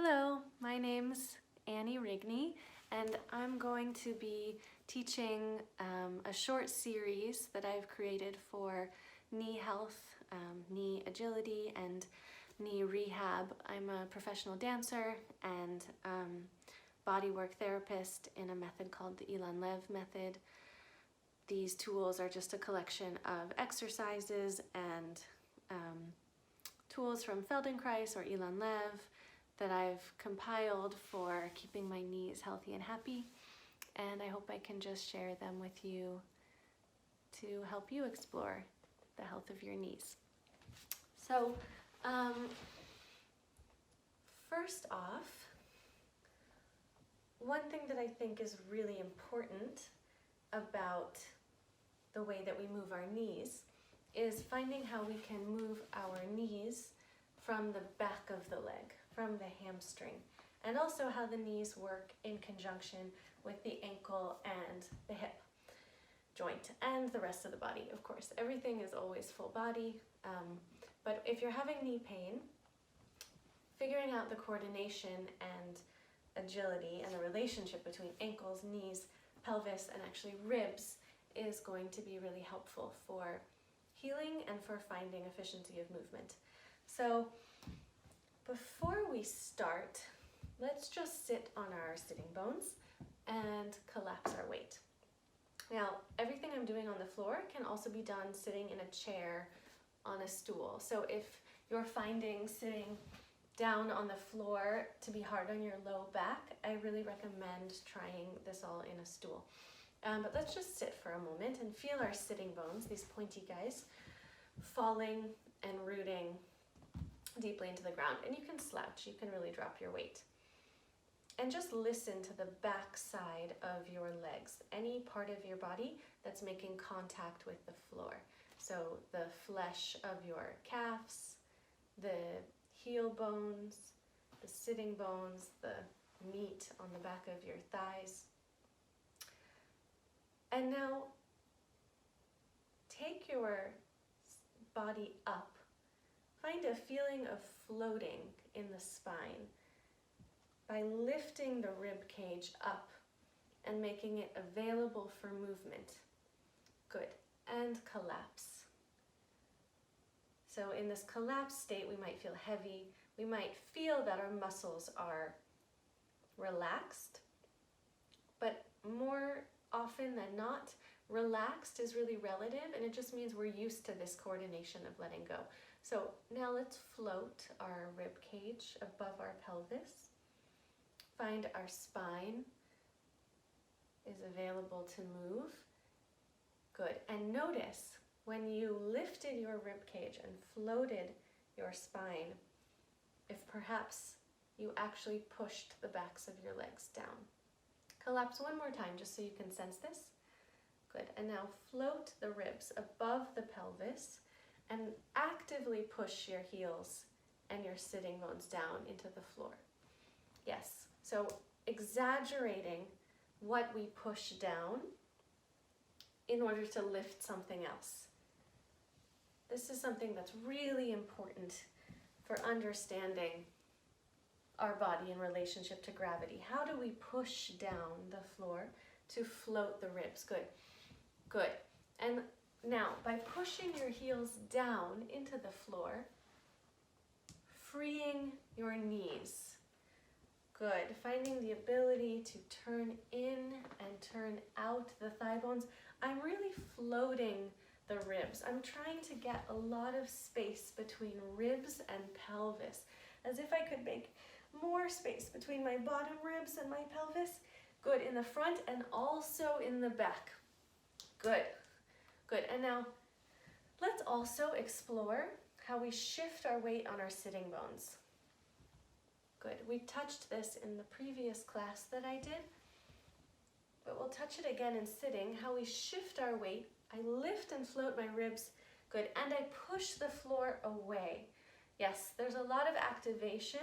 Hello, my name's Rigney, and I'm going to be teaching a short series that I've created for knee health, knee agility, and knee rehab. I'm a professional dancer and bodywork therapist in a method called the Ilan Lev method. These tools are just a collection of exercises and tools from Feldenkrais or Ilan Lev that I've compiled for keeping my knees healthy and happy, and I hope I can just share them with you to help you explore the health of your knees. So first off, one thing that I think is really important about the way that we move our knees is finding how we can move our knees from the back of the leg, from the hamstring, and also how the knees work in conjunction with the ankle and the hip joint and the rest of the body, of course. Everything is always full body, but if you're having knee pain, figuring out the coordination and agility and the relationship between ankles, knees, pelvis, and actually ribs is going to be really helpful for healing and for finding efficiency of movement. So before we start, let's just sit on our sitting bones and collapse our weight. Now, everything I'm doing on the floor can also be done sitting in a chair on a stool. So if you're finding sitting down on the floor to be hard on your low back, I really recommend trying this all in a stool. But let's just sit for a moment and feel our sitting bones, these pointy guys, falling and rooting deeply into the ground. And you can slouch, you can really drop your weight. And just listen to the back side of your legs, any part of your body that's making contact with the floor. So the flesh of your calves, the heel bones, the sitting bones, the meat on the back of your thighs. And now take your body up. Find a feeling of floating in the spine by lifting the rib cage up and making it available for movement. Good. And collapse. So in this collapsed state, we might feel heavy. We might feel that our muscles are relaxed, but more often than not, relaxed is really relative, and it just means we're used to this coordination of letting go. So now let's float our rib cage above our pelvis. Find our spine is available to move. Good. And notice when you lifted your rib cage and floated your spine, if perhaps you actually pushed the backs of your legs down. Collapse one more time just so you can sense this. Good. And now float the ribs above the pelvis and actively push your heels and your sitting bones down into the floor. Yes. So exaggerating what we push down in order to lift something else. This is something that's really important for understanding our body in relationship to gravity. How do we push down the floor to float the ribs? Good. Good. And now, by pushing your heels down into the floor, freeing your knees. Good. Finding the ability to turn in and turn out the thigh bones. I'm really floating the ribs. I'm trying to get a lot of space between ribs and pelvis, as if I could make more space between my bottom ribs and my pelvis. Good. In the front and also in the back. Good. Good. And now let's also explore how we shift our weight on our sitting bones. Good. We touched this in the previous class that I did, but we'll touch it again in sitting, how we shift our weight. I lift and float my ribs. Good. And I push the floor away. Yes, there's a lot of activation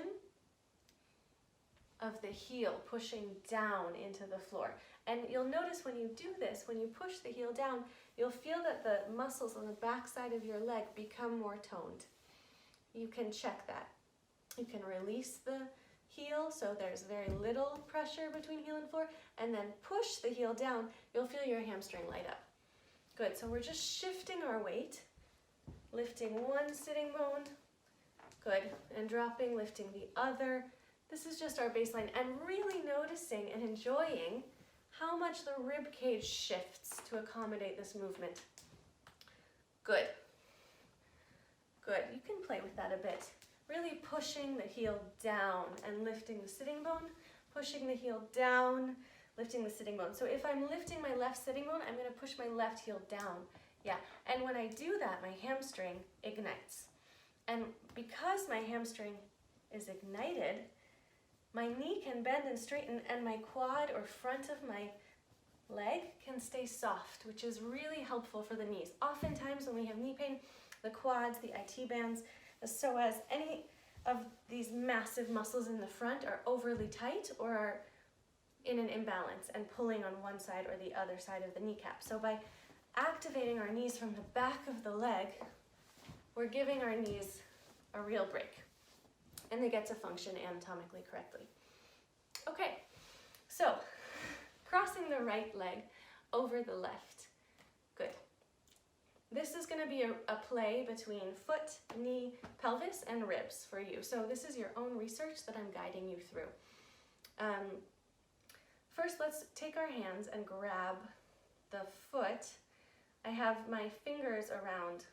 of the heel pushing down into the floor. And you'll notice when you do this, when you push the heel down, you'll feel that the muscles on the back side of your leg become more toned. You can check that. You can release the heel, so there's very little pressure between heel and floor, and then push the heel down, you'll feel your hamstring light up. Good, so we're just shifting our weight, lifting one sitting bone, good, and dropping, lifting the other. This is just our baseline, and really noticing and enjoying how much the rib cage shifts to accommodate this movement. Good. Good, you can play with that a bit. Really pushing the heel down and lifting the sitting bone, pushing the heel down, lifting the sitting bone. So if I'm lifting my left sitting bone, I'm gonna push my left heel down. Yeah, and when I do that, my hamstring ignites. And because my hamstring is ignited, my knee can bend and straighten, and my quad or front of my leg can stay soft, which is really helpful for the knees. Oftentimes when we have knee pain, the quads, the IT bands, the psoas, any of these massive muscles in the front are overly tight or are in an imbalance and pulling on one side or the other side of the kneecap. So by activating our knees from the back of the leg, we're giving our knees a real break, and they get to function anatomically correctly. Okay, so crossing the right leg over the left. Good. This is going to be a play between foot, knee, pelvis, and ribs for you. So this is your own research that I'm guiding you through. First, let's take our hands and grab the foot. I have my fingers around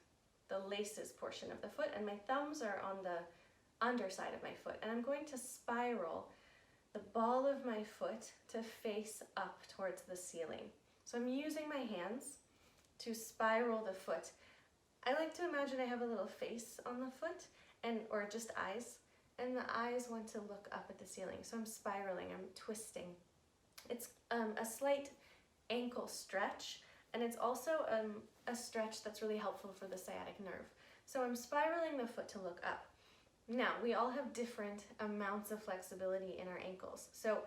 the laces portion of the foot, and my thumbs are on the underside of my foot. And I'm going to spiral the ball of my foot to face up towards the ceiling. So I'm using my hands to spiral the foot. I like to imagine I have a little face on the foot, or just eyes, and the eyes want to look up at the ceiling. So I'm spiraling, I'm twisting. It's a slight ankle stretch, and it's also a stretch that's really helpful for the sciatic nerve. So I'm spiraling the foot to look up. Now, we all have different amounts of flexibility in our ankles. So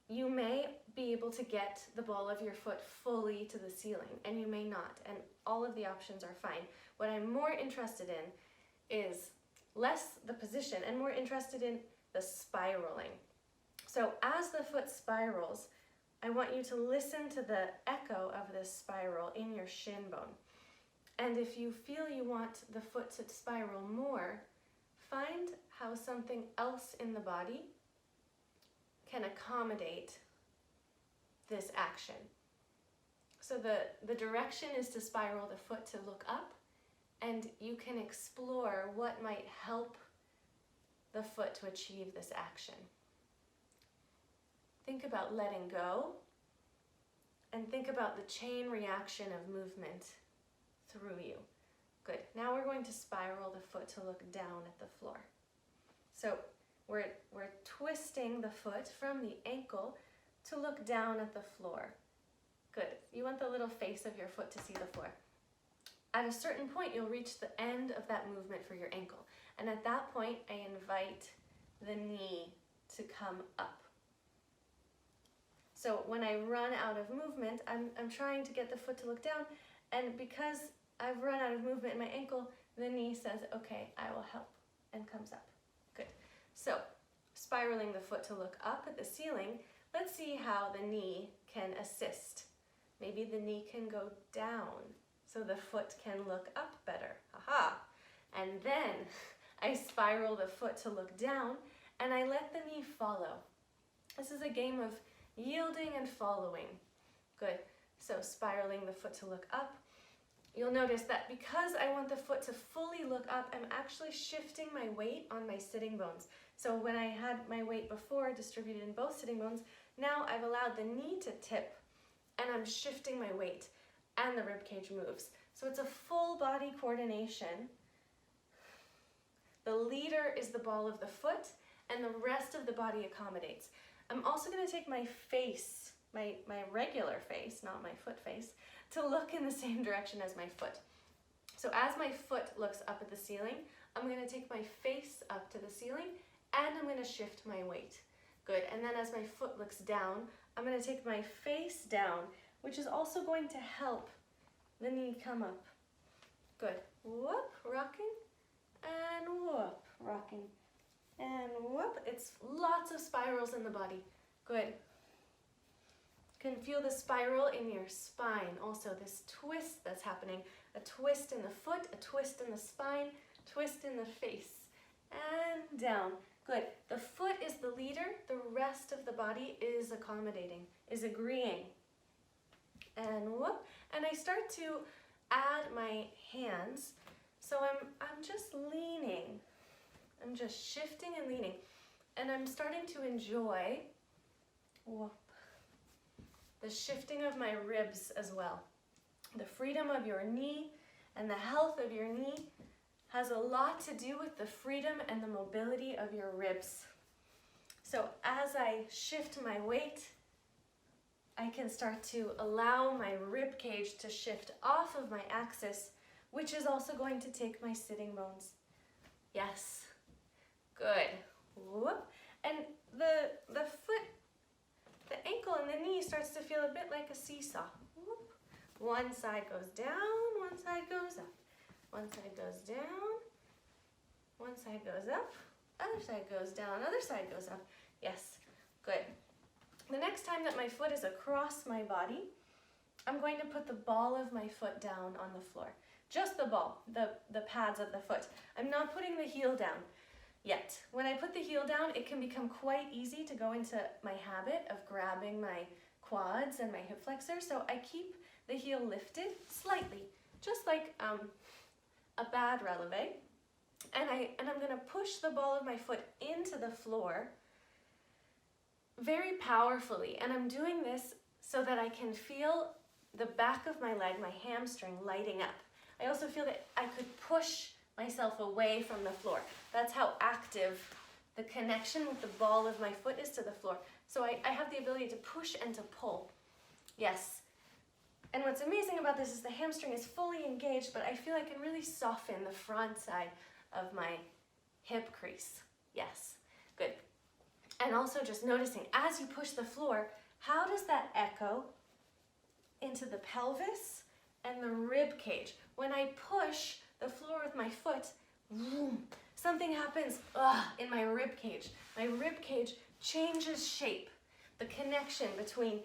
you may be able to get the ball of your foot fully to the ceiling, and you may not, and all of the options are fine. What I'm more interested in is less the position and more interested in the spiraling. So as the foot spirals, I want you to listen to the echo of this spiral in your shin bone. And if you feel you want the foot to spiral more, find how something else in the body can accommodate this action. So the direction is to spiral the foot to look up, and you can explore what might help the foot to achieve this action. Think about letting go, and think about the chain reaction of movement through you. Good. Now we're going to spiral the foot to look down at the floor. So we're twisting the foot from the ankle to look down at the floor. Good. You want the little face of your foot to see the floor. At a certain point, you'll reach the end of that movement for your ankle. And at that point, I invite the knee to come up. So when I run out of movement, I'm trying to get the foot to look down, and because I've run out of movement in my ankle, the knee says, okay, I will help, and comes up. Good. So spiraling the foot to look up at the ceiling, let's see how the knee can assist. Maybe the knee can go down so the foot can look up better. Aha! And then I spiral the foot to look down, and I let the knee follow. This is a game of yielding and following. Good. So spiraling the foot to look up. You'll notice that because I want the foot to fully look up, I'm actually shifting my weight on my sitting bones. So when I had my weight before distributed in both sitting bones, now I've allowed the knee to tip, and I'm shifting my weight, and the rib cage moves. So it's a full body coordination. The leader is the ball of the foot, and the rest of the body accommodates. I'm also going to take my face, my regular face, not my foot face, to look in the same direction as my foot. So as my foot looks up at the ceiling, I'm going to take my face up to the ceiling, and I'm going to shift my weight. Good. And then as my foot looks down, I'm going to take my face down, which is also going to help the knee come up. Good. Whoop, rocking, and whoop, rocking. And whoop, it's lots of spirals in the body. Good. You can feel the spiral in your spine. Also, this twist that's happening. A twist in the foot, a twist in the spine, twist in the face. And down. Good. The foot is the leader. The rest of the body is accommodating, is agreeing. And whoop. And I start to add my hands. So I'm just leaning. I'm just shifting and leaning. And I'm starting to enjoy whoop, the shifting of my ribs as well. The freedom of your knee and the health of your knee has a lot to do with the freedom and the mobility of your ribs. So as I shift my weight, I can start to allow my rib cage to shift off of my axis, which is also going to take my sitting bones. Yes, good. Whoop. And the foot, the ankle and the knee starts to feel a bit like a seesaw. Whoop. One side goes down, one side goes up. One side goes down, one side goes up, other side goes down, other side goes up. Yes, good. The next time that my foot is across my body, I'm going to put the ball of my foot down on the floor. Just the ball, the pads of the foot. I'm not putting the heel down yet. When I put the heel down, it can become quite easy to go into my habit of grabbing my quads and my hip flexors. So I keep the heel lifted slightly, just like a bad releve. And I'm going to push the ball of my foot into the floor very powerfully. And I'm doing this so that I can feel the back of my leg, my hamstring, lighting up. I also feel that I could push myself away from the floor. That's how active the connection with the ball of my foot is to the floor. So I have the ability to push and to pull. Yes. And what's amazing about this is the hamstring is fully engaged, but I feel I can really soften the front side of my hip crease. Yes. Good. And also just noticing as you push the floor, how does that echo into the pelvis and the rib cage? When I push the floor with my foot, something happens in my rib cage. My rib cage changes shape. The connection between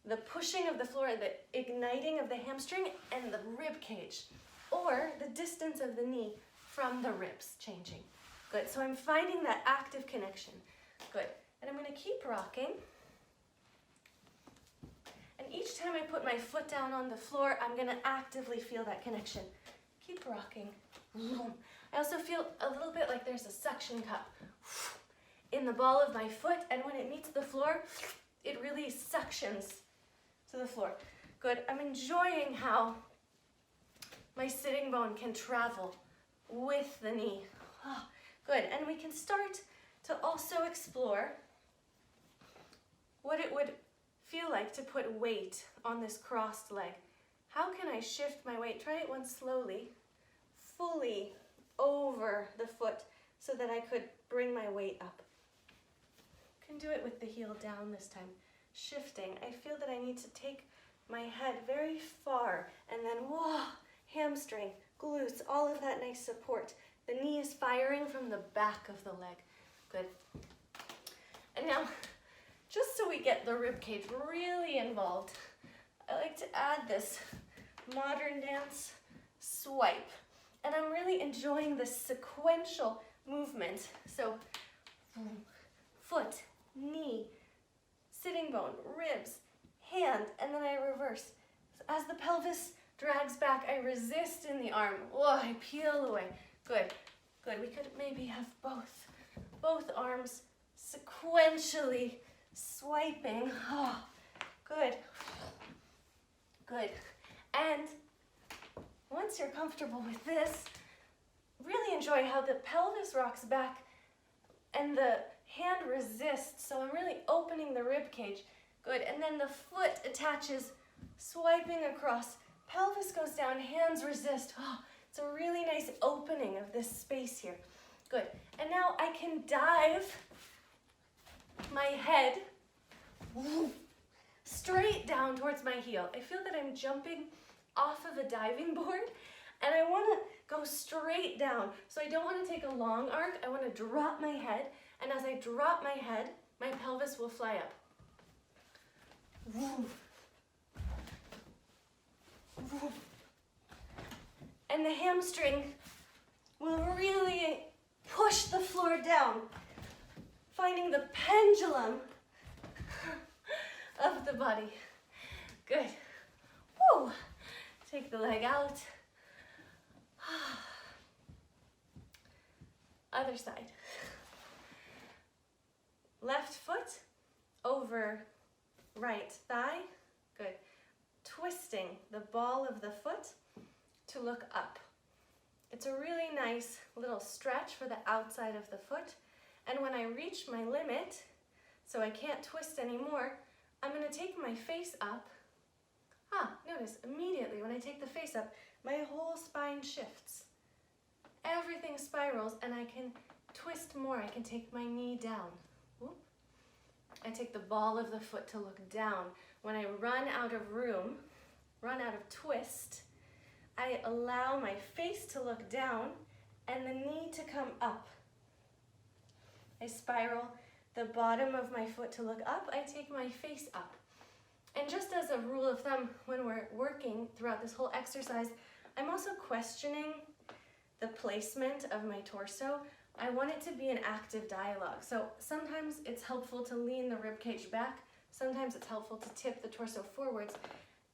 the pushing of the floor, the igniting of the hamstring and the rib cage, or the distance of the knee from the ribs changing. Good, so I'm finding that active connection. Good, and I'm gonna keep rocking. And each time I put my foot down on the floor, I'm gonna actively feel that connection. Keep rocking. I also feel a little bit like there's a suction cup in the ball of my foot, and when it meets the floor, it really suctions to the floor. Good, I'm enjoying how my sitting bone can travel with the knee. Good, and we can start to also explore what it would feel like to put weight on this crossed leg. How can I shift my weight? Try it once slowly, fully over the foot so that I could bring my weight up. Can do it with the heel down this time. Shifting. I feel that I need to take my head very far and then hamstring, glutes, all of that nice support. The knee is firing from the back of the leg. Good. And now, just so we get the rib cage really involved, I like to add this modern dance swipe. And I'm really enjoying the sequential movement. So, foot, knee, sitting bone, ribs, hand, and then I reverse. So as the pelvis drags back, I resist in the arm. I peel away. Good, good. We could maybe have both arms sequentially swiping. Good, good. And once you're comfortable with this, really enjoy how the pelvis rocks back and the hand resists. So I'm really opening the rib cage. Good, and then the foot attaches, swiping across. Pelvis goes down, hands resist. It's a really nice opening of this space here. Good, and now I can dive my head straight down towards my heel. I feel that I'm jumping off of a diving board And I want to go straight down. So I don't want to take a long arc. I want to drop my head. And as I drop my head, my pelvis will fly up. And the hamstring will really push the floor down, finding the pendulum of the body. Good. Woo. Take the leg out. Other side. Left foot over right thigh. Good. Twisting the ball of the foot to look up. It's a really nice little stretch for the outside of the foot. And when I reach my limit, so I can't twist anymore, I'm going to take my face up. Notice immediately when I take the face up, my whole spine shifts. Everything spirals and I can twist more. I can take my knee down. Whoop. I take the ball of the foot to look down. When I run out of room, run out of twist, I allow my face to look down and the knee to come up. I spiral the bottom of my foot to look up. I take my face up. And just as a rule of thumb, when we're working throughout this whole exercise, I'm also questioning the placement of my torso. I want it to be an active dialogue. So sometimes it's helpful to lean the rib cage back. Sometimes it's helpful to tip the torso forwards.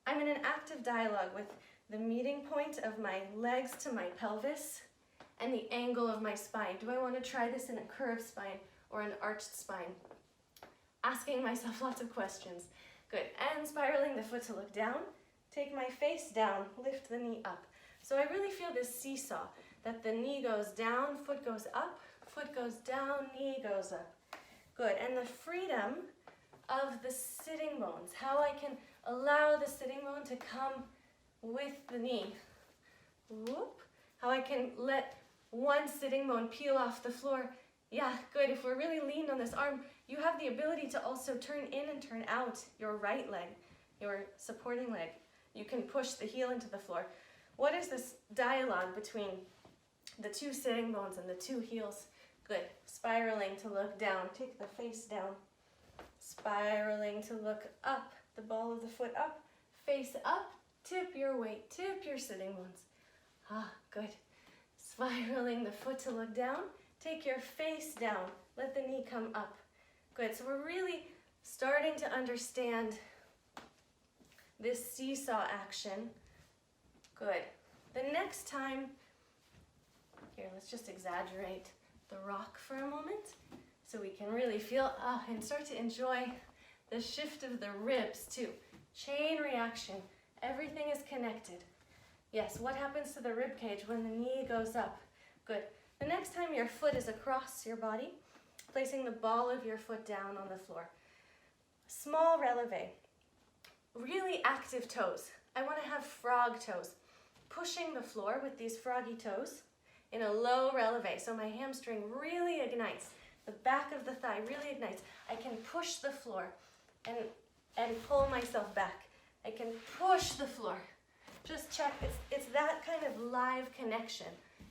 I'm in an active dialogue with the meeting point of my legs to my pelvis and the angle of my spine. Do I want to try this in a curved spine or an arched spine? Asking myself lots of questions. Good. And spiraling the foot to look down. Take my face down, lift the knee up. So I really feel this seesaw, that the knee goes down, foot goes up, foot goes down, knee goes up. Good. And the freedom of the sitting bones, how I can allow the sitting bone to come with the knee. Whoop. How I can let one sitting bone peel off the floor. Yeah, good. If we're really leaned on this arm, you have the ability to also turn in and turn out your right leg, your supporting leg. You can push the heel into the floor. What is this dialogue between the two sitting bones and the two heels? Good. Spiraling to look down. Take the face down. Spiraling to look up. The ball of the foot up. Face up. Tip your weight. Tip your sitting bones. Good. Spiraling the foot to look down. Take your face down. Let the knee come up. Good. So we're really starting to understand this seesaw action. Good. The next time, here, let's just exaggerate the rock for a moment so we can really feel and start to enjoy the shift of the ribs too. Chain reaction. Everything is connected. Yes, what happens to the rib cage when the knee goes up? Good. The next time your foot is across your body, placing the ball of your foot down on the floor. Small releve. Really active toes. I want to have frog toes. Pushing the floor with these froggy toes in a low releve. So my hamstring really ignites. The back of the thigh really ignites. I can push the floor and pull myself back. I can push the floor. Just check. It's that kind of live connection.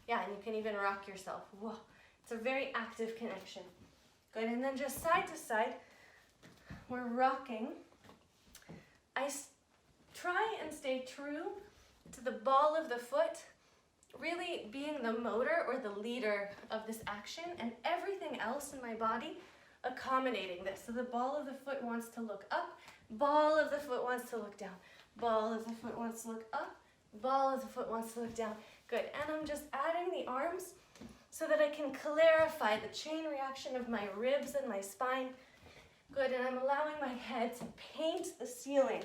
Yeah, and you can even rock yourself. Whoa. It's a very active connection. Good. And then just side to side, we're rocking. I try and stay true to the ball of the foot, really being the motor or the leader of this action, and everything else in my body accommodating this. So the ball of the foot wants to look up, ball of the foot wants to look down, ball of the foot wants to look up, ball of the foot wants to look down. Good. And I'm just adding the arms so that I can clarify the chain reaction of my ribs and my spine. Good. And I'm allowing my head to paint the ceiling.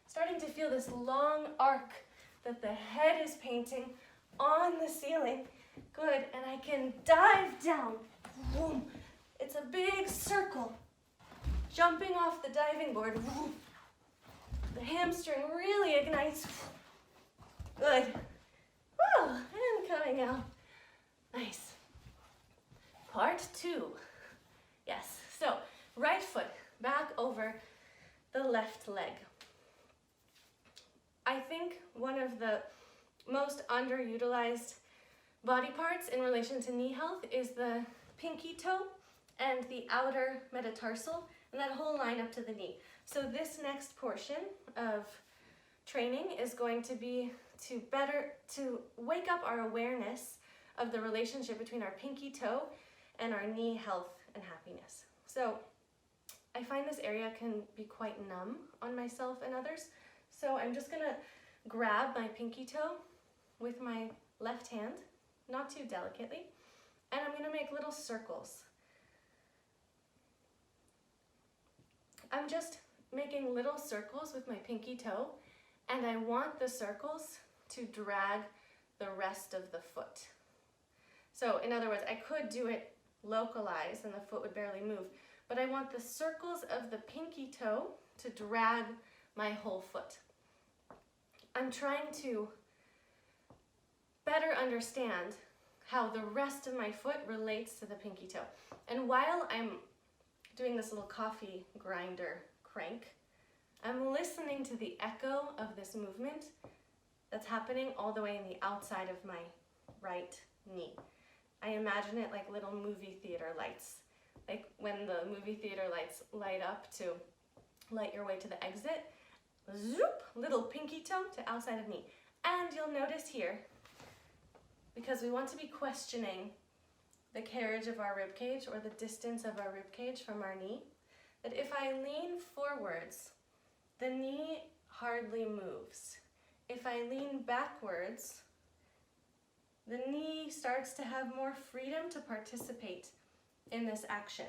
Starting to feel this long arc that the head is painting on the ceiling. Good. And I can dive down. It's a big circle. Jumping off the diving board. The hamstring really ignites. Good. Woo, and coming out. Nice. Part 2. Yes. So, right foot back over the left leg. I think one of the most underutilized body parts in relation to knee health is the pinky toe and the outer metatarsal, and that whole line up to the knee. So this next portion of training is going to be to wake up our awareness of the relationship between our pinky toe and our knee health and happiness. So I find this area can be quite numb on myself and others. So I'm just gonna grab my pinky toe with my left hand, not too delicately, and I'm gonna make little circles. I'm just making little circles with my pinky toe, and I want the circles to drag the rest of the foot. So in other words, I could do it localized and the foot would barely move, but I want the circles of the pinky toe to drag my whole foot. I'm trying to better understand how the rest of my foot relates to the pinky toe. And while I'm doing this little coffee grinder crank, I'm listening to the echo of this movement that's happening all the way in the outside of my right knee. I imagine it like little movie theater lights, like when the movie theater lights light up to light your way to the exit. Zoop, little pinky toe to outside of knee. And you'll notice here, because we want to be questioning the carriage of our rib cage or the distance of our rib cage from our knee, that if I lean forwards, the knee hardly moves. If I lean backwards, the knee starts to have more freedom to participate in this action.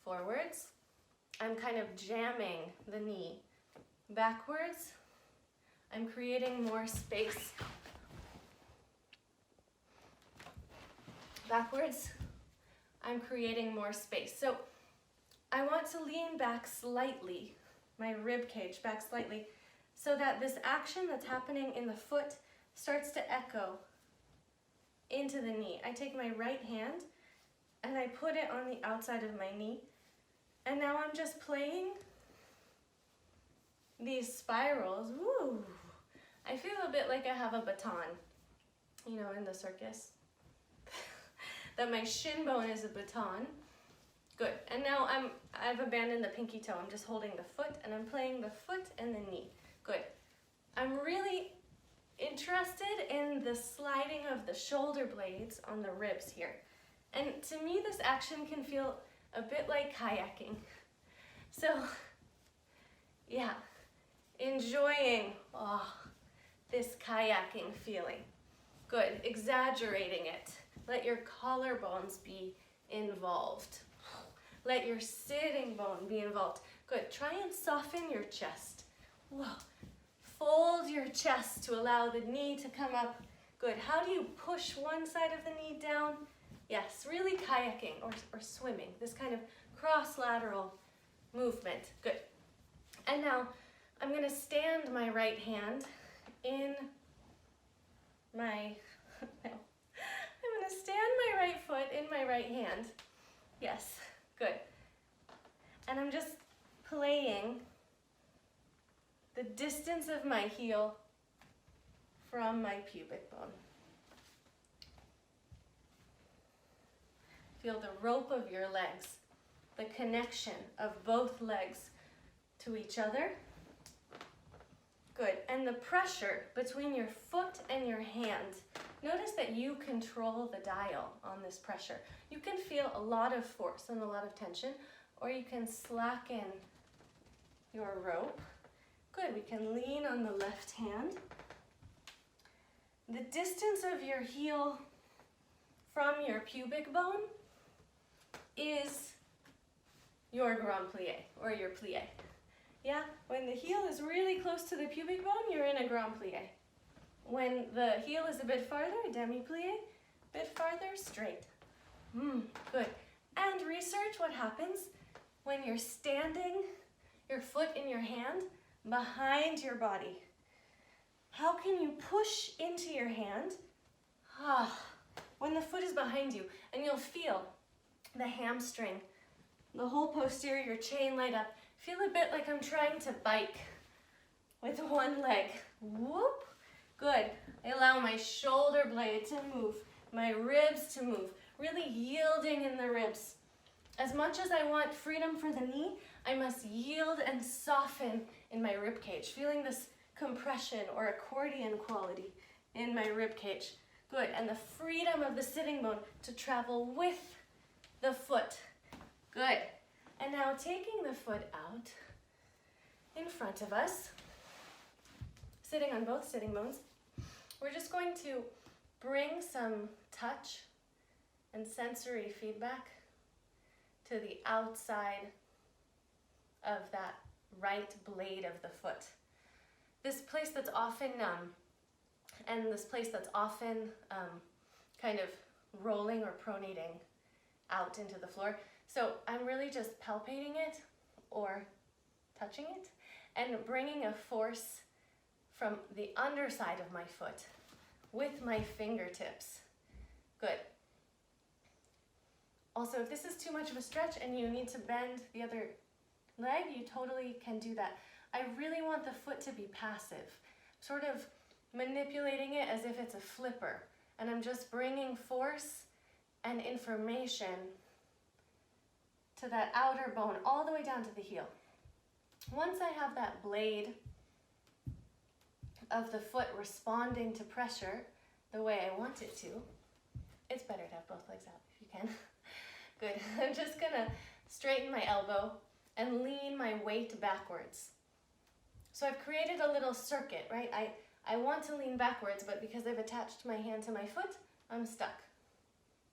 Forwards, I'm kind of jamming the knee. Backwards, I'm creating more space. Backwards, I'm creating more space. So I want to lean back slightly, my rib cage back slightly, so that this action that's happening in the foot starts to echo into the knee. I take my right hand and I put it on the outside of my knee, and now I'm just playing these spirals. Woo! I feel a bit like I have a baton, you know, in the circus. That my shin bone is a baton. Good. And now I've abandoned the pinky toe. I'm just holding the foot and I'm playing the foot and the knee. Good. I'm really interested in the sliding of the shoulder blades on the ribs here. And to me, this action can feel a bit like kayaking. So, yeah, enjoying this kayaking feeling. Good. Exaggerating it. Let your collarbones be involved. Let your sitting bone be involved. Good. Try and soften your chest. Whoa. Fold your chest to allow the knee to come up. Good. How do you push one side of the knee down? Yes, really kayaking or swimming. This kind of cross-lateral movement. Good. And now I'm going to stand my right hand in my... no. I'm going to stand my right foot in my right hand. Yes, good. And I'm just playing the distance of my heel from my pubic bone. Feel the rope of your legs, the connection of both legs to each other. Good. And the pressure between your foot and your hand. Notice that you control the dial on this pressure. You can feel a lot of force and a lot of tension, or you can slacken your rope. Good, we can lean on the left hand. The distance of your heel from your pubic bone is your grand plie, or your plie. Yeah, when the heel is really close to the pubic bone, you're in a grand plie. When the heel is a bit farther, demi-plie, a bit farther, straight. Good. And research what happens when you're standing, your foot in your hand, behind your body. How can you push into your hand when the foot is behind you? And you'll feel the hamstring, the whole posterior chain light up. Feel a bit like I'm trying to bike with one leg. Whoop. Good. I allow my shoulder blade to move, my ribs to move, really yielding in the ribs. As much as I want freedom for the knee, I must yield and soften in my rib cage, feeling this compression or accordion quality in my rib cage. Good, and the freedom of the sitting bone to travel with the foot. Good. And now taking the foot out in front of us, sitting on both sitting bones, we're just going to bring some touch and sensory feedback to the outside of that right blade of the foot. This place that's often numb, and this place that's often kind of rolling or pronating out into the floor. So I'm really just palpating it or touching it and bringing a force from the underside of my foot with my fingertips. Good. Also, if this is too much of a stretch and you need to bend the other leg, you totally can do that. I really want the foot to be passive, sort of manipulating it as if it's a flipper. And I'm just bringing force and information to that outer bone all the way down to the heel. Once I have that blade of the foot responding to pressure the way I want it to, it's better to have both legs out if you can. Good. I'm just gonna straighten my elbow and lean my weight backwards. So I've created a little circuit, right? I want to lean backwards, but because I've attached my hand to my foot, I'm stuck.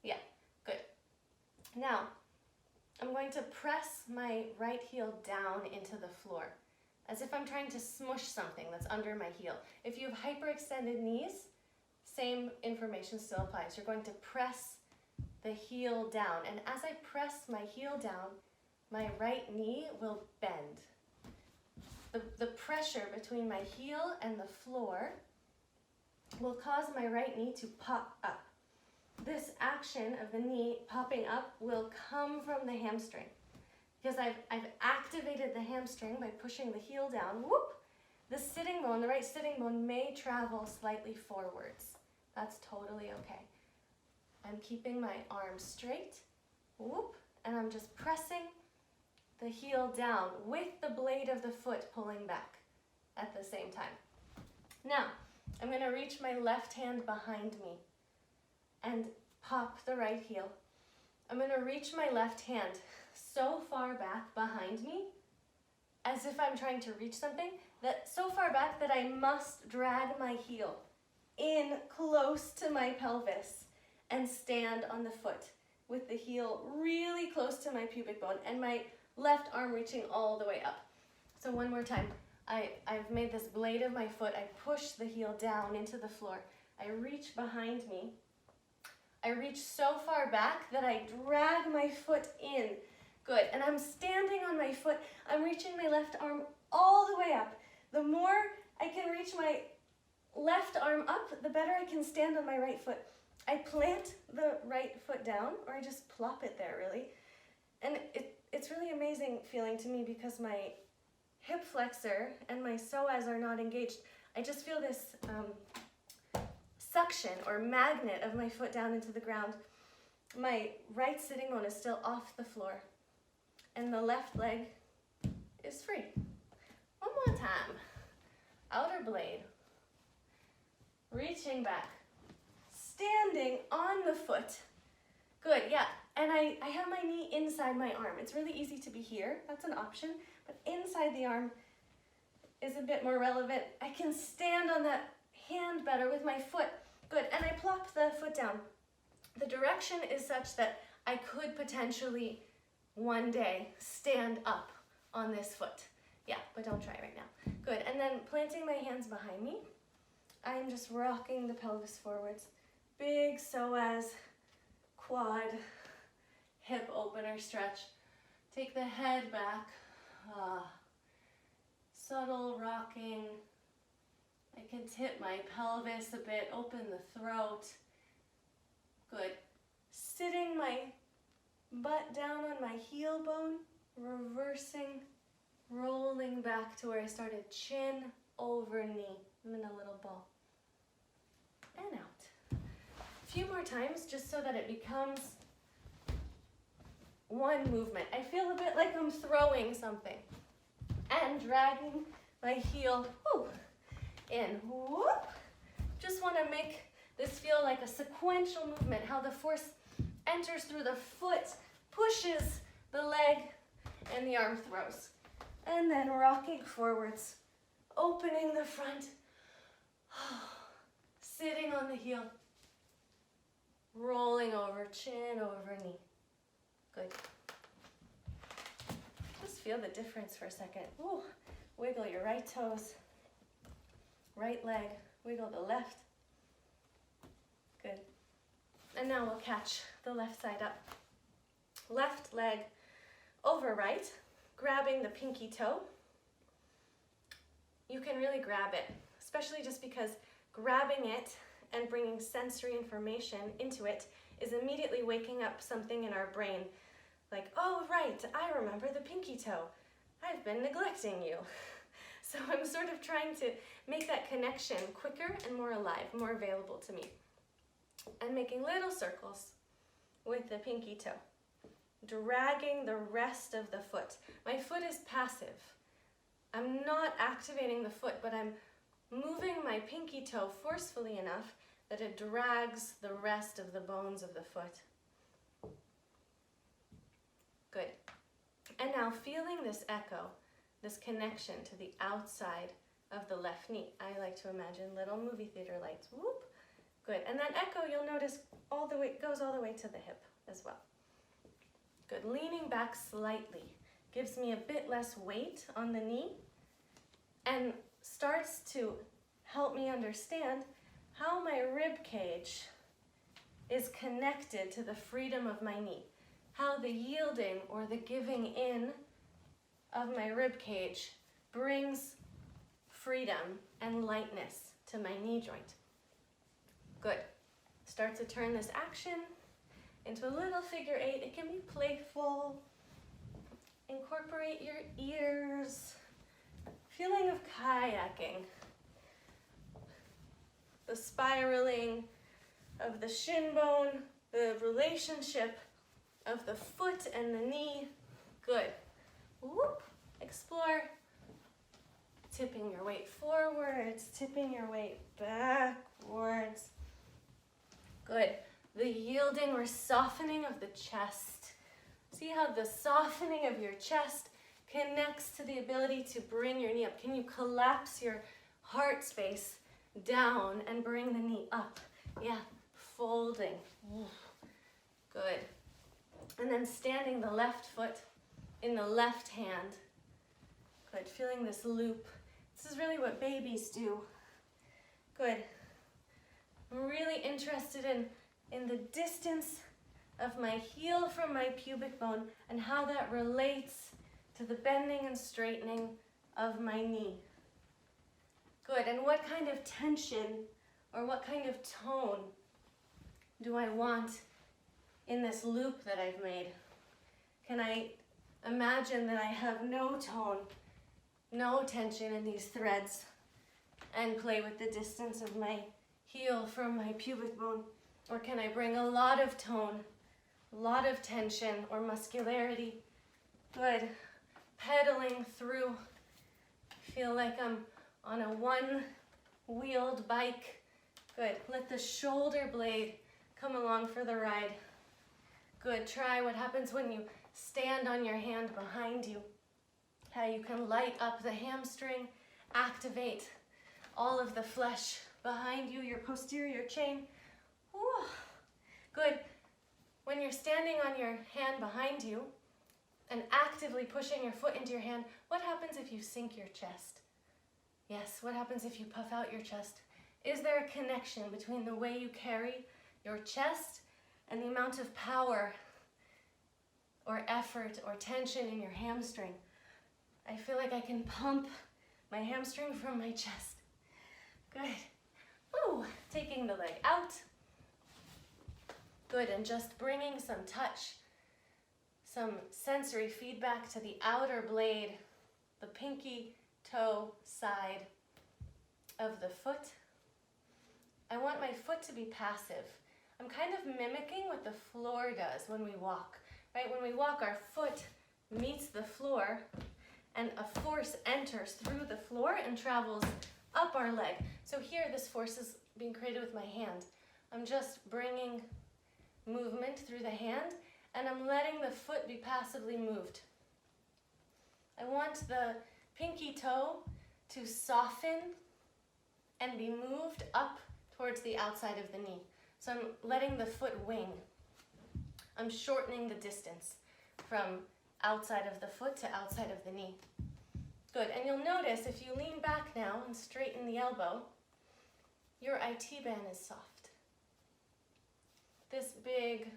Yeah, good. Now, I'm going to press my right heel down into the floor, as if I'm trying to smush something that's under my heel. If you have hyperextended knees, same information still applies. You're going to press the heel down, and as I press my heel down, my right knee will bend. The pressure between my heel and the floor will cause my right knee to pop up. This action of the knee popping up will come from the hamstring, because I've activated the hamstring by pushing the heel down. Whoop! The sitting bone, the right sitting bone, may travel slightly forwards. That's totally okay. I'm keeping my arms straight, whoop, and I'm just pressing the heel down with the blade of the foot pulling back at the same time. Now, I'm going to reach my left hand behind me and pop the right heel. I'm going to reach my left hand so far back behind me, as if I'm trying to reach something, that so far back that I must drag my heel in close to my pelvis and stand on the foot with the heel really close to my pubic bone and my left arm reaching all the way up. So one more time. I've made this blade of my foot. I push the heel down into the floor. I reach behind me. I reach so far back that I drag my foot in. Good. And I'm standing on my foot. I'm reaching my left arm all the way up. The more I can reach my left arm up, the better I can stand on my right foot. I plant the right foot down, or I just plop it there, really. And it's really amazing feeling to me because my hip flexor and my psoas are not engaged. I just feel this suction or magnet of my foot down into the ground. My right sitting bone is still off the floor, and the left leg is free. One more time. Outer blade. Reaching back. Standing on the foot. Good, yeah. And I have my knee inside my arm. It's really easy to be here. That's an option. But inside the arm is a bit more relevant. I can stand on that hand better with my foot. Good. And I plop the foot down. The direction is such that I could potentially one day stand up on this foot. Yeah, but don't try right now. Good. And then planting my hands behind me, I'm just rocking the pelvis forwards. Big psoas, quad, hip opener stretch. Take the head back. Subtle rocking. I can tip my pelvis a bit, open the throat. Good. Sitting my butt down on my heel bone, reversing, rolling back to where I started, chin over knee. I'm in a little ball. and out. A few more times just so that it becomes one movement. I feel a bit like I'm throwing something and dragging my heel in. Whoop. Just want to make this feel like a sequential movement, how the force enters through the foot, pushes the leg, and the arm throws. And then rocking forwards, opening the front, sitting on the heel, rolling over, chin over knee. Good. Just feel the difference for a second. Ooh. Wiggle your right toes, right leg, wiggle the left. Good. And now we'll catch the left side up. Left leg over right, grabbing the pinky toe. You can really grab it, especially just because grabbing it and bringing sensory information into it is immediately waking up something in our brain. Like, oh, right, I remember the pinky toe. I've been neglecting you. So I'm sort of trying to make that connection quicker and more alive, more available to me. And making little circles with the pinky toe, dragging the rest of the foot. My foot is passive. I'm not activating the foot, but I'm moving my pinky toe forcefully enough that it drags the rest of the bones of the foot. Good. And now feeling this echo, this connection to the outside of the left knee. I like to imagine little movie theater lights. Whoop. Good. And that echo, you'll notice, goes all the way to the hip as well. Good. Leaning back slightly gives me a bit less weight on the knee and starts to help me understand how my rib cage is connected to the freedom of my knee. How the yielding or the giving in of my rib cage brings freedom and lightness to my knee joint. Good. Start to turn this action into a little figure eight. It can be playful. Incorporate your ears. Feeling of kayaking. The spiraling of the shin bone, the relationship of the foot and the knee. Good. Whoop. Explore. Tipping your weight forwards, tipping your weight backwards. Good. The yielding or softening of the chest. See how the softening of your chest connects to the ability to bring your knee up. Can you collapse your heart space down and bring the knee up? Yeah, folding. Good. And then standing the left foot in the left hand. Good. Feeling this loop. This is really what babies do. Good. I'm really interested in the distance of my heel from my pubic bone and how that relates to the bending and straightening of my knee. Good. And what kind of tension or what kind of tone do I want in this loop that I've made? Can I imagine that I have no tone, no tension in these threads, and play with the distance of my heel from my pubic bone? Or can I bring a lot of tone, a lot of tension or muscularity? Good. Pedaling through. Feel like I'm on a one-wheeled bike. Good. Let the shoulder blade come along for the ride. Good. Try what happens when you stand on your hand behind you. How you can light up the hamstring, activate all of the flesh behind you, your posterior chain. Ooh. Good. When you're standing on your hand behind you and actively pushing your foot into your hand, what happens if you sink your chest? Yes, what happens if you puff out your chest? Is there a connection between the way you carry your chest and the amount of power or effort or tension in your hamstring? I feel like I can pump my hamstring from my chest. Good. Ooh, taking the leg out. Good, and just bringing some touch, some sensory feedback to the outer blade, the pinky toe side of the foot, I want my foot to be passive. I'm kind of mimicking what the floor does when we walk, right? When we walk, our foot meets the floor and a force enters through the floor and travels up our leg. So here, this force is being created with my hand. I'm just bringing movement through the hand, and I'm letting the foot be passively moved. I want the pinky toe to soften and be moved up towards the outside of the knee. So I'm letting the foot wing. I'm shortening the distance from outside of the foot to outside of the knee. Good, and you'll notice if you lean back now and straighten the elbow, your IT band is soft. This big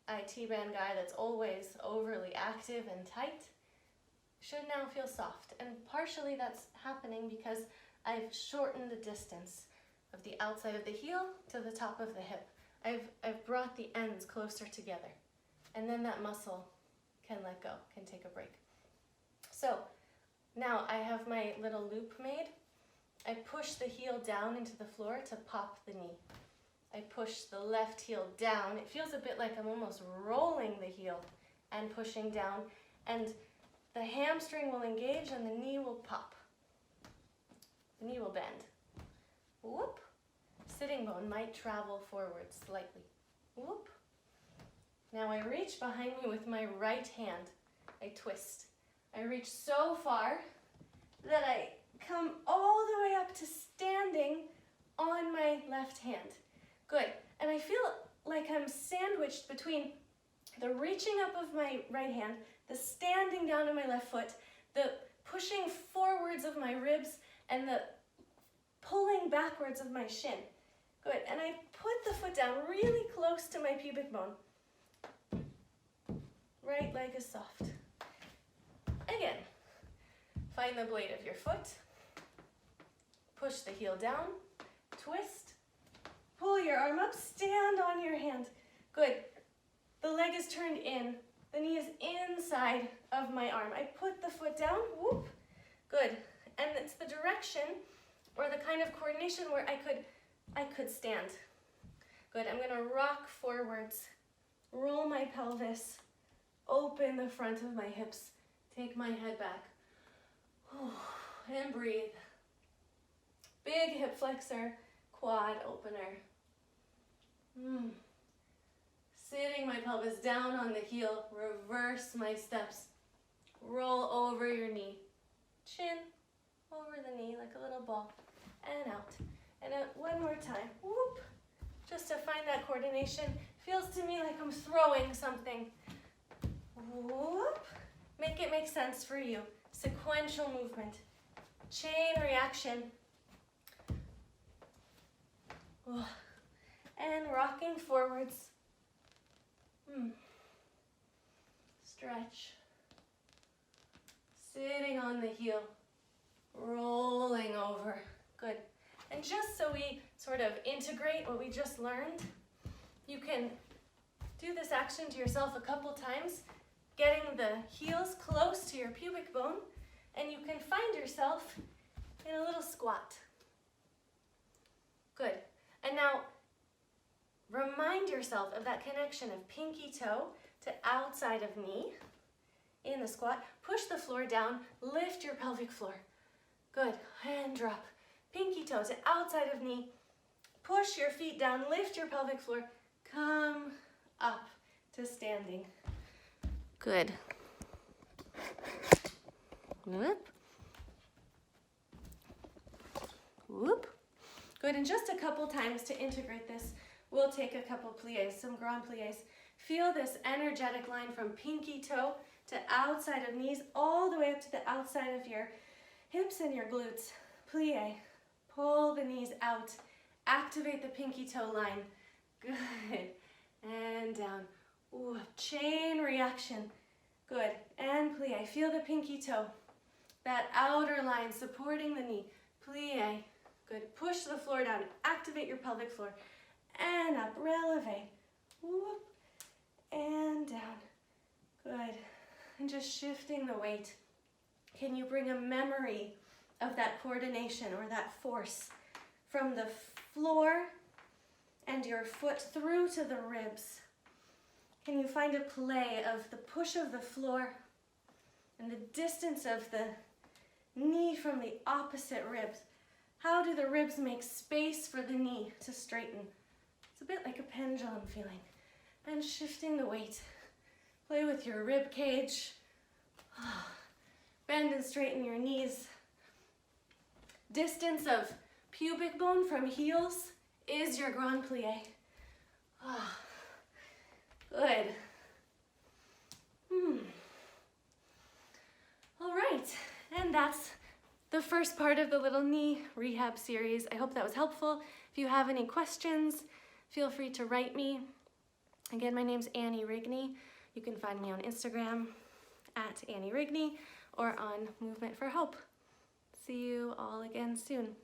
IT band guy that's always overly active and tight should now feel soft. And partially that's happening because I've shortened the distance of the outside of the heel to the top of the hip. I've brought the ends closer together. And then that muscle can let go, can take a break. So now I have my little loop made. I push the heel down into the floor to pop the knee. I push the left heel down. It feels a bit like I'm almost rolling the heel and pushing down. And the hamstring will engage and the knee will pop. The knee will bend. Whoop. Sitting bone might travel forward slightly. Whoop. Now I reach behind me with my right hand. I twist. I reach so far that I come all the way up to standing on my left hand. Good. And I feel like I'm sandwiched between the reaching up of my right hand, the standing down of my left foot, the pushing forwards of my ribs, and the pulling backwards of my shin. Good. And I put the foot down really close to my pubic bone. Right leg is soft. Again, find the blade of your foot, push the heel down, twist, pull your arm up, stand on your hand. Good. The leg is turned in, the knee is inside of my arm. I put the foot down, whoop, good. And it's the direction or the kind of coordination where I could stand. Good, I'm gonna rock forwards, roll my pelvis, open the front of my hips, take my head back, and breathe. Big hip flexor, quad opener. Sitting my pelvis down on the heel, reverse my steps. Roll over your knee. Chin over the knee like a little ball, and out. And out one more time, whoop. Just to find that coordination. Feels to me like I'm throwing something. Whoop. Make it make sense for you. Sequential movement. Chain reaction. And rocking forwards. Stretch. Sitting on the heel. Rolling over. Good. And just so we sort of integrate what we just learned, you can do this action to yourself a couple times, getting the heels close to your pubic bone, and you can find yourself in a little squat. Good. And now, remind yourself of that connection of pinky toe to outside of knee in the squat. Push the floor down, lift your pelvic floor. Good. And drop. Pinky toe to outside of knee. Push your feet down, lift your pelvic floor. Come up to standing. Good. Whoop. Whoop. Good, and just a couple times to integrate this, we'll take a couple pliés, some grand pliés. Feel this energetic line from pinky toe to outside of knees, all the way up to the outside of your hips and your glutes. Plié. Pull the knees out. Activate the pinky toe line. Good. And down. Ooh, chain reaction. Good. And plie. Feel the pinky toe. That outer line supporting the knee. Plie. Good. Push the floor down. Activate your pelvic floor. And up. Releve. Whoop. And down. Good. And just shifting the weight. Can you bring a memory of that coordination or that force from the floor and your foot through to the ribs. Can you find a play of the push of the floor and the distance of the knee from the opposite ribs? How do the ribs make space for the knee to straighten? It's a bit like a pendulum feeling. And shifting the weight. Play with your rib cage. Bend and straighten your knees. Distance of pubic bone from heels is your grand plie. Good. All right, and that's the first part of the little knee rehab series. I hope that was helpful. If you have any questions, feel free to write me. Again, my name's Annie Rigney. You can find me on Instagram at Annie Rigney or on Movement for Hope. See you all again soon.